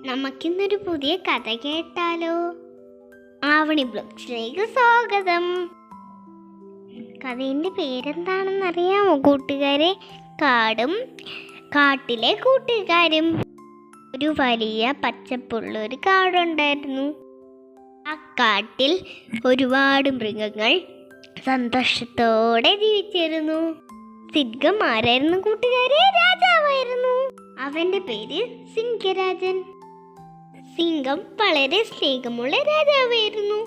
നമുക്കിന്നൊരു പുതിയ കഥ കേട്ടാലോ? ആവണി ബ്ലോഗ്സിലേക്ക് സ്വാഗതം. കഥയുടെ പേരെന്താണെന്ന് അറിയാമോ കൂട്ടുകാരെ? കാട്ടിലെ കൂട്ടുകാരും. ഒരു വലിയ പച്ചപ്പുള്ള ഒരു കാടുണ്ടായിരുന്നു. ആ കാട്ടിൽ ഒരുപാട് മൃഗങ്ങൾ സന്തോഷത്തോടെ ജീവിച്ചിരുന്നു. സിംഹം ആരായിരുന്നു കൂട്ടുകാരെ? രാജാവായിരുന്നു. അവന്റെ പേര് സിംഹരാജൻ. സിംഹം വളരെ സ്നേഹമുള്ള രാജാവായിരുന്നു.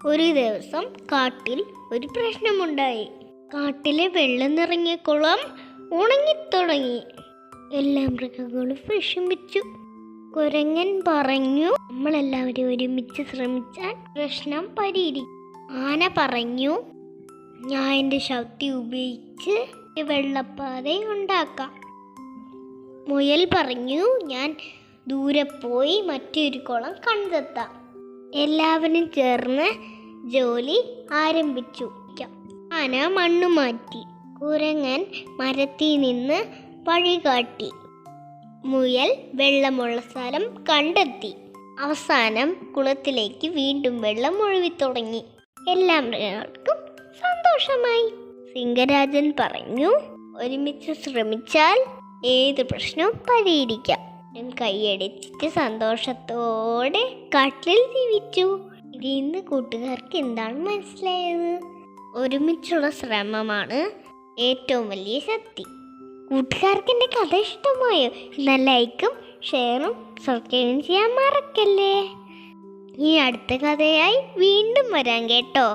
ഒരു ദിവസം കാട്ടിൽ ഒരു പ്രശ്നമുണ്ടായി. കാട്ടിലെ വെള്ളം നിറഞ്ഞ കുളം ഉണങ്ങിത്തുടങ്ങി. എല്ലാ മൃഗങ്ങളും വിഷമിച്ചു. കുരങ്ങൻ പറഞ്ഞു, നമ്മളെല്ലാവരും ഒരുമിച്ച് ശ്രമിച്ചാൽ പ്രശ്നം പരിഹരിക്കും. ആന പറഞ്ഞു, ഞാൻ എൻ്റെ ശക്തി ഉപയോഗിച്ച് വെള്ളപ്പാത ഉണ്ടാക്കാം. മുയൽ പറഞ്ഞു, ഞാൻ ദൂരെ പോയി മറ്റൊരു കുളം കണ്ടെത്താം. എല്ലാവരും ചേർന്ന് ജോലി ആരംഭിച്ചു. ആന മണ്ണ് മാറ്റി. കുരങ്ങൻ മരത്തിൽ നിന്ന് വഴി കാട്ടി. മുയൽ വെള്ളമുള്ള സ്ഥലം കണ്ടെത്തി. അവസാനം കുളത്തിലേക്ക് വീണ്ടും വെള്ളം ഒഴുകിത്തുടങ്ങി. എല്ലാ മൃഗങ്ങൾക്കും സന്തോഷമായി. സിംഹരാജൻ പറഞ്ഞു, ഒരുമിച്ച് ശ്രമിച്ചാൽ ഏത് പ്രശ്നവും പരിഹരിക്കാം. കൈയടിച്ചിട്ട് സന്തോഷത്തോടെ കാട്ടിൽ ജീവിച്ചു. ഇതിൽ നിന്ന് കൂട്ടുകാർക്ക് എന്താണ് മനസ്സിലായത്? ഒരുമിച്ചുള്ള ശ്രമമാണ് ഏറ്റവും വലിയ ശക്തി. കൂട്ടുകാർക്ക് എൻ്റെ കഥ ഇഷ്ടമായോ? എന്നാൽ ലൈക്കും ഷെയറും സബ്സ്ക്രൈബും ചെയ്യാൻ മറക്കല്ലേ. ഈ അടുത്ത കഥയായി വീണ്ടും വരാം കേട്ടോ.